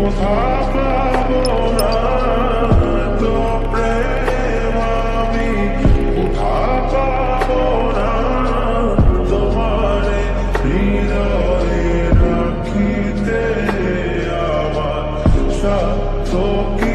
কোথা পাবো না তো প্রেম আমি কোথা পাবো না তোমারে হৃদয়ে রাখিতে আমার সার্থক